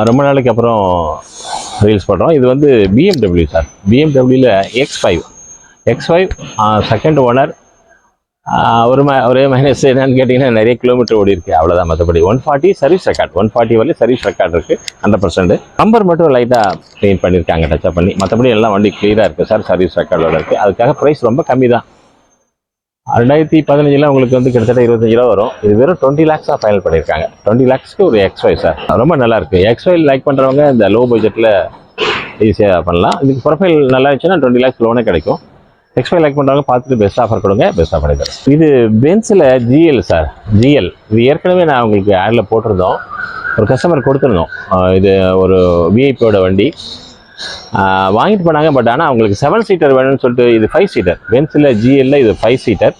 ரொம்ப நாளைக்கு அப்புறம் ரீல்ஸ் பண்ணுறோம். இது வந்து BMW சார். BMWவில் X5 செகண்ட் ஓனர். ஒரே மைனஸ் என்னன்னு கேட்டிங்கன்னா நிறைய கிலோமீட்டர் ஓடி இருக்குது, அவ்வளோதான். மற்றபடி 140 சர்வீஸ் ரெக்கார்ட், 140 வரலையும் சர்வீஸ் ரெக்கார்ட் இருக்குது 100%. நம்பர் மட்டும் லைட்டாக க்ளீன் பண்ணியிருக்காங்க, டச்சப் பண்ணி. மற்றபடி எல்லாம் வண்டி கிளியராக இருக்குது சார், சர்வீஸ் ரெக்கார்டோட இருக்குது. அதுக்காக ப்ரைஸ் ரொம்ப கம்மி தான். 2015 உங்களுக்கு வந்து கிட்டத்தட்ட 25 ரூபா வரும். இது வெறும் 20 lakhs ஃபைனல் பண்ணியிருக்காங்க. 20 lakhsக்கு ஒரு X5 சார், ரொம்ப நல்லாயிருக்கு. X5 லைக் பண்ணுறவங்க இந்த லோ பட்ஜெட்டில் ஈஸியாக பண்ணலாம். இதுக்கு ப்ரொஃபைல் நல்லா இருந்துச்சுன்னா 20 lakhs லோனே கிடைக்கும். X5 லைக் பண்ணுறவங்க பார்த்துட்டு பெஸ்ட் ஆஃபர் கொடுங்க, பெஸ்ட்டாக பண்ணித்தரேன். இது பென்ஸில் GL சார், GL. இது ஏற்கனவே நான் உங்களுக்கு ஆடில் போட்டிருந்தோம், ஒரு கஸ்டமர் கொடுத்துருந்தோம். இது ஒரு விஐபியோட வண்டி வாங்கிட்டு போனாங்க. பட் ஆனால் அவங்களுக்கு 7 சீட்டர் வேணும்னு சொல்லிட்டு, இது 5 சீட்டர். பென்ஸில் GLல இது 5 சீட்டர்,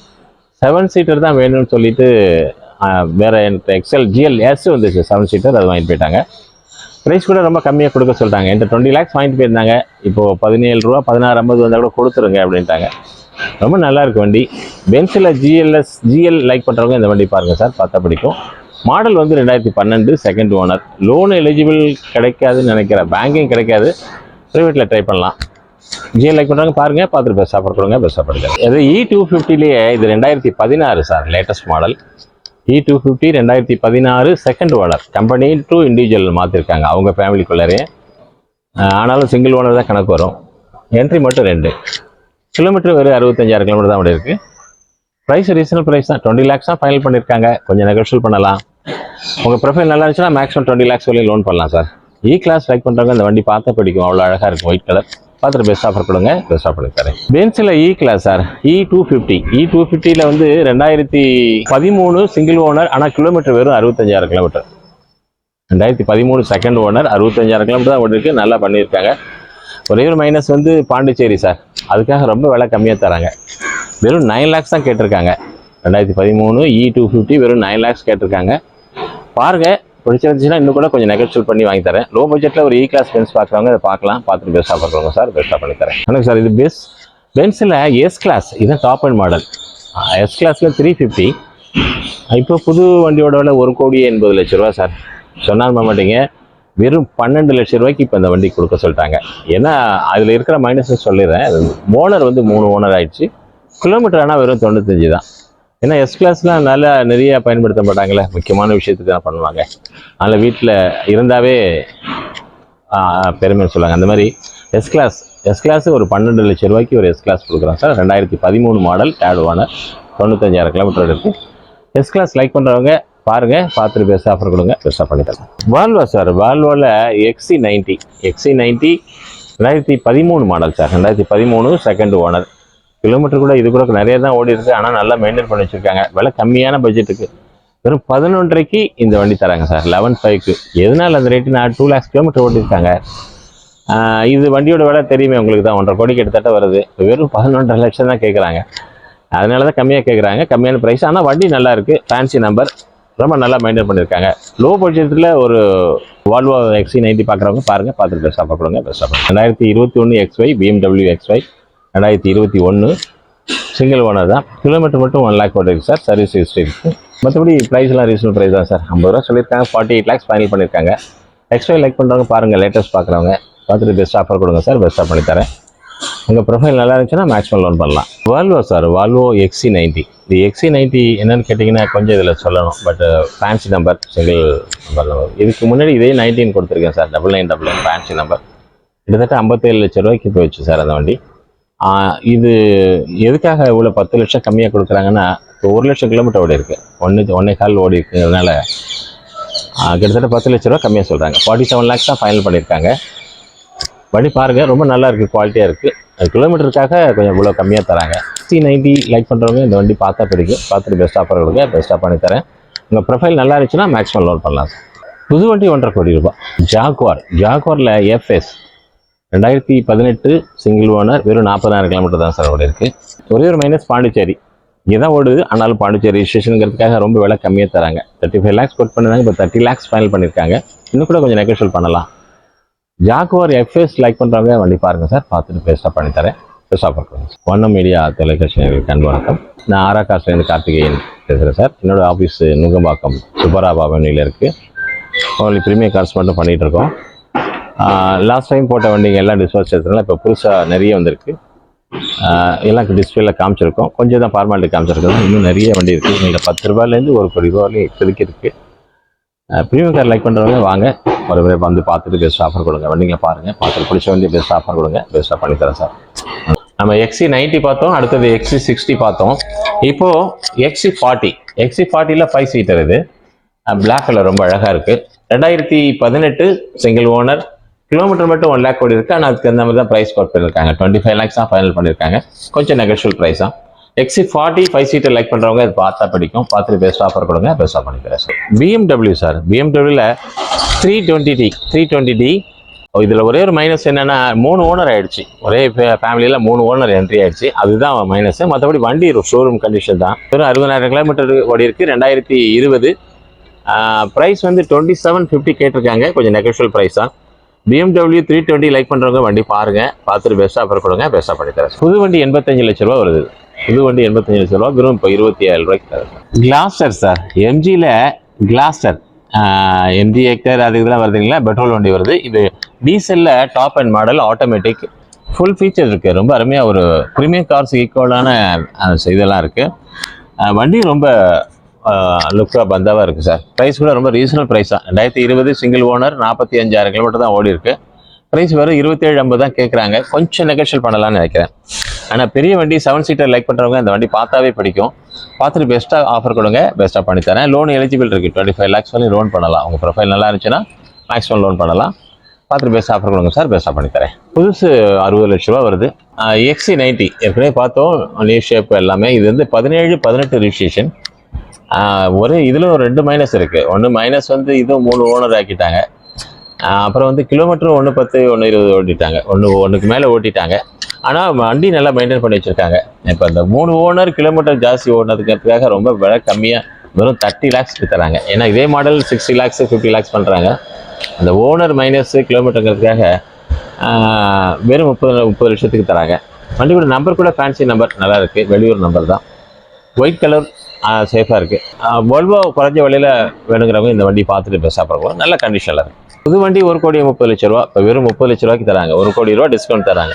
7 சீட்டர் தான் வேணும்னு சொல்லிட்டு வேறு எனக்கு GL S வந்துச்சு 7 சீட்டர், அது வாங்கிட்டு போயிட்டாங்க. ப்ரைஸ் கூட ரொம்ப கம்மியாக கொடுக்க சொல்லிட்டாங்க. என்கிட்ட 20 lakhs வாங்கிட்டு போயிருந்தாங்க. இப்போது 17 ரூபா 16.50 வந்தால் கூட கொடுத்துருங்க அப்படின்ட்டாங்க. ரொம்ப நல்லா இருக்குது வண்டி. பென்ஸில் GL லைக் பண்ணுறவங்க இந்த வண்டி பாருங்கள் சார், பார்த்தா பிடிக்கும். மாடல் வந்து 2012 செகண்ட் ஓனர். லோன் எலிஜிபிள் கிடைக்காதுன்னு நினைக்கிறேன், பேங்கிங் கிடைக்காது, ப்ரைவேட்டில் ட்ரை பண்ணலாம். GL லைக் பண்ணுறவங்க பாருங்கள், பார்த்துட்டு பெஸ்ட் ஆஃபர் கொடுங்க, பெஸ்ட்டாக படிக்கலாம். இது E250லேயே இது 2016 sir, latest model. E250 2016 second owner. Company to individual மாற்றிருக்காங்க அவங்க ஃபேமிலிக்குள்ளரே, ஆனாலும் சிங்கிள் ஓனர் தான் கணக்கு வரும். என்ட்ரி மட்டும் 2. கிலோமீட்டர் வெறும் 65,000 கிலோமீட்டர் தான் அப்படி இருக்குது. ப்ரைஸ் ரீசனல் ப்ரைஸ் தான், 20 lakhs தான் ஃபைனல் பண்ணியிருக்காங்க. கொஞ்சம் நெகோஷியல் பண்ணலாம். உங்கள் ப்ரொஃபைல் நல்லா இருந்துச்சுன்னா மேக்ஸிமம் 20 lakhs வரையும் லோன் பண்ணலாம் சார். கிளாஸ் லைக் பண்ணுறவங்க இந்த வண்டி பார்த்தா பிடிக்கும், அவ்வளோ அழகாக இருக்கும், ஒயிட் கலர். பார்த்துட்டு பெஸ்ட் ஆஃபர் கொடுங்க, பெஸ்ட்டாக பண்ணித்தரேன். பென்ஸில் கிளாஸ் சார், E250யில் வந்து 2013 சிங்கிள் ஓனர், ஆனால் கிலோமீட்டர் வெறும் 65,000 கிலோமீட்டர். 2013 செகண்ட் ஓனர், 65,000 கிலோமீட்டர் தான் ஓடிருக்கு, நல்லா பண்ணியிருக்காங்க. ஒரே ஒரு மைனஸ் வந்து பாண்டிச்சேரி சார், அதுக்காக ரொம்ப விலை கம்மியாக தராங்க. வெறும் 9 lakhs தான் கேட்டிருக்காங்க. 2013 E250 வெறும் 9 lakhs கேட்டிருக்காங்க. பாருங்கள், பிடிச்சிருந்துச்சுன்னா இன்னும் கூட கொஞ்சம் நெகோஷியல் பண்ணி வாங்கி தரேன். லோ பட்ஜெட்டில் ஒரு கிளாஸ் பென்ஸ் பார்க்குறவங்க அதை பார்க்கலாம், பார்த்துட்டு பெஸ்ட் ஆஃபர் கொடுங்க சார், பெஸ்ட்டாக பண்ணி தரேன். வணக்கம் சார், இது பென்ஸில் S கிளாஸ், இதுதான் டாப் அண்ட் மாடல். S கிளாஸில் 350. இப்போ புது வண்டியோட விலை 1,80,00,000 ரூபா சார். சொன்னால் மாட்டீங்க, வெறும் 12 லட்சம் ரூபாய்க்கு இப்போ இந்த வண்டி கொடுக்க சொல்லிட்டாங்க. ஏன்னா அதில் இருக்கிற மைனஸை சொல்லிடுறேன். ஓனர் வந்து 3 ஓனர் ஆகிடுச்சு. கிலோமீட்டர் ஆனால் வெறும் 95 தான். ஏன்னா S கிளாஸ்லாம் நல்லா நிறைய பயன்படுத்த மாட்டாங்களே, முக்கியமான விஷயத்துக்கு தான் பண்ணுவாங்க. அதில் வீட்டில் இருந்தாவே பெருமைன்னு சொல்லுவாங்க. அந்த மாதிரி S கிளாஸ் ஒரு 12 லட்சம் ரூபாய்க்கு ஒரு S கிளாஸ் கொடுக்குறோம் சார். 2013 மாடல், தேர்ட் ஓனர், 95,000 கிலோமீட்டர் இருக்குது. S கிளாஸ் லைக் பண்ணுறவங்க பாருங்கள், பார்த்துட்டு பெஸ்ட் ஆஃபர் கொடுங்க, பெஸ்ட்டாக பண்ணித்தரேன். வால்வோ சார், வால்வோவில் XC90 2013 model sir. 2013 second owner. Kilometre கூட இது கூட நிறைய தான் ஓடி இருக்குது, ஆனால் நல்லா மெயின்டைன் பண்ணி வச்சுருக்காங்க. விலை கம்மியான பட்ஜெட்டுக்கு வெறும் 11.5க்கு இந்த வண்டி தராங்க சார். 11.5க்கு. எதனால் அந்த ரேட்டு? நான் 2 lakhs கிலோமீட்டர் ஓட்டியிருக்காங்க. இது வண்டியோட விலை தெரியுமே உங்களுக்கு தான், 1.5 கோடி கிட்டத்தட்ட வருது. வெறும் 11.5 லட்சம் தான் கேட்குறாங்க. அதனால தான் கம்மியாக கேட்குறாங்க, கம்மியான ப்ரைஸ். ஆனால் வண்டி நல்லா இருக்குது, ஃபேன்சி நம்பர், ரொம்ப நல்லா மெயின்டைன் பண்ணியிருக்காங்க. லோ பட்ஜெட்டில் ஒரு வால்வோ XC90 பார்க்குறவங்க பாருங்கள், பார்த்துட்டு பெஸ்ட் ஆஃபர் கொடுங்க, best offer. 2021 XY BMW XY 2021 single owner தான். கிலோமீட்டர் மட்டும் 1 lakh ஓடி இருக்குது சார். சர்வீஸ் ஹிஸ்ட்ரி இருக்குது. மற்றபடி ப்ரைஸ்லாம் ரீசனல் ப்ரைஸ் தான் சார். 50 ரூபா சொல்லியிருக்காங்க, 48 lakhs ஃபைனல் பண்ணியிருக்காங்க. X5 லைக் பண்ணுறவங்க பாருங்கள், லேட்டஸ்ட் பார்க்குறவங்க பார்த்துட்டு பெஸ்ட் ஆஃபர் கொடுங்க சார், பெஸ்ட்டாக பண்ணித்தரேன். உங்கள் ப்ரொஃபைல் நல்லா இருந்துச்சுன்னா மேக்ஸிமம் லோன் பண்ணலாம். Volvo sir, Volvo XC90. இது XC90 என்னென்னு கேட்டிங்கன்னா கொஞ்சம் இதில் சொல்லணும், but fancy number, single number. இதுக்கு முன்னாடி இதே 19 கொடுத்துருக்கேன் சார், 9999 ஃபேன்சி நம்பர். கிட்டத்தட்ட 57 லட்சம் ரூபாய்க்கு போயிடுச்சு சார் அந்த வண்டி. இது எதுக்காக இவ்வளோ 10 லட்சம் கம்மியாக கொடுக்குறாங்கன்னா, இப்போ 1 லட்சம் கிலோமீட்டர் ஓடி இருக்குது, 1.25 ஓடி இருக்குங்கிறதுனால கிட்டத்தட்ட 10 லட்ச ரூபா கம்மியாக சொல்கிறாங்க. 47 lakhs தான் ஃபைனல் பண்ணியிருக்காங்க. வண்டி பாருங்கள், ரொம்ப நல்லா இருக்குது, குவாலிட்டியாக இருக்குது. கிலோமீட்டருக்காக கொஞ்சம் இவ்வளோ கம்மியாக தராங்க. XC90 லைக் பண்ணுறவங்க இந்த வண்டி பார்த்தா பிடிக்கும், பார்த்துட்டு பெஸ்ட் ஆஃபர் கொடுங்க, பெஸ்ட்டாக பண்ணித்தரேன். உங்கள் ப்ரொஃபைல் நல்லா இருந்துச்சுன்னா மேக்ஸிமம் லோன் பண்ணலாம் சார். புது வண்டி 1.5 கோடி ரூபாய். ஜாக்வாரில் FS 2018 சிங்கிள் ஓனர், வெறும் 40,000 கிலோமீட்டர் தான் சார் ஓடி இருக்குது. ஒரே ஒரு மைனஸ் பாண்டிச்சேரி, இங்கே தான் ஓடுது, ஆனாலும் பாண்டிச்சேரி ரிஜிஸ்ட்ரேஷனுங்கிறதுக்காக ரொம்ப விலை கம்மியாக தராங்க. 35 lakhs கோட் பண்ணுறாங்க, இப்போ 30 lakhs ஃபைனல் பண்ணியிருக்காங்க. இன்னும் கூட கொஞ்சம் நெகோஷியல் பண்ணலாம். ஜாக்வார் FS லைக் பண்ணுறவங்க வண்டி பாருங்கள் சார், பார்த்துட்டு பெஸ்ட்டாக பண்ணித்தரேன், பெஸ்ட்டாக பார்க்குறேன். வண்ணம் மீடியா தொலைக்காட்சி அன்பு வணக்கம். நான் ஆராகாஸ்லேருந்து கார்த்திகேயன் பேசுகிறேன் சார். என்னோடய ஆஃபீஸ் நுங்கம்பாக்கம் சுப்பராவ் அவென்யூவில் இருக்குது. ஓன்லி ப்ரீமியம் கார்ஸ் மட்டும் பண்ணிகிட்டு இருக்கோம். லாஸ்ட் டைம் போட்ட வண்டிங்க எல்லாம் டிஸ்போஸ் எடுத்துக்கலாம். இப்போ புதுசாக நிறைய வந்திருக்கு. எல்லாம் டிஸ்பிளேல காமிச்சிருக்கோம். கொஞ்சம் தான் ஃபார்மாலிட்டி காமிச்சிருக்கோம். இன்னும் நிறைய வண்டி இருக்குது. நீங்கள் 10 ரூபாயிலேருந்து 1 கோடி ரூபாயிலையும் இப்போதைக்கு இருக்குது. ப்ரீமியம் கார் லைக் பண்ணுறவங்க வாங்க, ஒரு முறை வந்து பார்த்துட்டு பெஸ்ட் ஆஃபர் கொடுங்க. வண்டிங்களை பாருங்கள், பார்த்துட்டு பிடிச்ச வண்டி பெஸ்ட் ஆஃபர் கொடுங்க, பெஸ்ட்டாக பண்ணித்தரேன் சார். நம்ம XC90 பார்த்தோம், அடுத்தது XC60 பார்த்தோம். இப்போது XC40ல 5 சீட்டர். இது பிளாக் கலர் ரொம்ப அழகாக இருக்குது. 2018 சிங்கிள் ஓனர், கிலோமீட்டர் மட்டும் 1 லேக் ஓடி இருக்குது. ஆனால் அதுக்கு அந்த மாதிரி தான் ப்ரைஸ் கோட் பண்ணியிருக்காங்க. 25 lakhs தான் ஃபைனல் பண்ணியிருக்காங்க. கொஞ்சம் நெகோஷியல் ப்ரைஸ் தான். XC40 5 சீட்டர் லைக் பண்ணுறவங்க அது பார்த்தா பிடிக்கும், பார்த்துட்டு பெஸ்ட் ஆஃபர் கொடுங்க, பெஸ்ட்டாக பண்ணிக்கிறேன் சார். BMW sir, BMWல 320D. இதில் ஒரே ஒரு மைனஸ் என்னென்னா 3 ஓனர் ஆகிடுச்சு. ஒரே ஃபேமிலியில் 3 ஓனர் என்ட்ரி ஆகிடுச்சு. அதுதான் மைனஸ். மற்றபடி வண்டி ஷோரூம் கண்டிஷன் தான். வெறும் 60,000 கிலோமீட்டர் ஓடி இருக்குது. 2020. ப்ரைஸ் வந்து 2750 கேட்டிருக்காங்க. கொஞ்சம் நெகோஷியல் ப்ரைஸ் தான். BMW 320 லைக் பண்ணுறவங்க வண்டி பாருங்கள், பார்த்துட்டு பெஸ்ட் ஆஃபர் கொடுங்க, பெஸ்ட்டாக பண்ணித்தரேன். புது வண்டி 85 லட்ச ரூபா வருது. புது வண்டி 85 லட்ச ரூபா, வெறும் இப்போ 27 ரூபாய்க்கு தருது. கிளாஸ்டர் சார், MGயில் கிளாஸ்டர், MG ஹெக்டர் அது இதெல்லாம் வருதுங்களா, பெட்ரோல் வண்டி வருது. இது டீசலில் top end model, automatic, full feature இருக்குது. ரொம்ப அருமையாக ஒரு ப்ரீமியம் கார்ஸ் ஈக்குவலான இதெல்லாம் இருக்குது. வண்டி ரொம்ப லுக்காக பந்தாவாக இருக்குது சார். ப்ரைஸ் கூட ரொம்ப ரீசனல் ப்ரைஸ் தான். 2020 சிங்கிள் ஓனர், 45,000 கிலோமீட்டர் தான் ஓடி இருக்குது. ப்ரைஸ் வெறும் 2750 தான் கேட்குறாங்க. கொஞ்சம் நெகோஷியல் பண்ணலாம்னு நினைக்கிறேன். ஆனால் பெரிய வண்டி 7 சீட்டர் லைக் பண்ணுறவங்க இந்த வண்டி பார்த்தாவே பிடிக்கும். பார்த்துட்டு பெஸ்ட்டாக ஆஃபர் கொடுங்க, பெஸ்ட்டாக பண்ணித்தரேன். லோன் எலிஜிபிள் இருக்குது. 25 lakhs வரையும் லோன் பண்ணலாம். உங்கள் ப்ரொஃபைல் நல்லா இருந்துச்சுன்னா மேக்ஸிமம் லோன் பண்ணலாம். பார்த்துட்டு பெஸ்ட் ஆஃபர் கொடுங்க சார், பெஸ்ட்டாக பண்ணித்தரேன். புதுசு 60 லட்ச ரூபா வருது. XC90 ஏற்கனவே பார்த்தோம், நியூ ஷேப் எல்லாமே. இது வந்து 17-18 ரிஜிஸ்ட்ரேஷன். ஒரு இதில் ஒரு 2 மைனஸ் இருக்குது. ஒன்று மைனஸ் வந்து இதுவும் 3 ஓனர் ஆக்கிட்டாங்க. அப்புறம் வந்து கிலோமீட்டரும் 110, 120 ஓட்டிட்டாங்க. ஒன்றுக்கு மேலே ஓட்டிட்டாங்க. ஆனால் வண்டி நல்லா மெயின்டைன் பண்ணி வச்சுருக்காங்க. இப்போ இந்த 3 ஓனர் கிலோமீட்டர் ஜாஸ்தி ஓடுறதுக்காக ரொம்ப விலை கம்மியாக வெறும் 30 lakhs தராங்க. ஏன்னா இதே மாடல் 60 lakhs 50 lakhs பண்ணுறாங்க. அந்த ஓனர் மைனஸ் கிலோமீட்டருங்கிறதுக்காக வெறும் 30 லட்சத்துக்கு தராங்க. வண்டியோட நம்பர் கூட ஃபேன்சி நம்பர், நல்லா இருக்குது. வெளியூர் நம்பர் தான். ஒயிட் கலர், சேஃபாக இருக்குது. Volvo குறைஞ்ச விலையில் வேணுங்கிறவங்க இந்த வண்டி பார்த்துட்டு பெஸ்ட்டாக பார்க்கலாம். நல்ல கண்டிஷனில் இருக்குது. புது வண்டி 1,30,00,000 ரூபா. இப்போ வெறும் 30 லட்ச ரூபாய்க்கு தராங்க. 1 கோடி ரூபா டிஸ்கவுண்ட் தராங்க.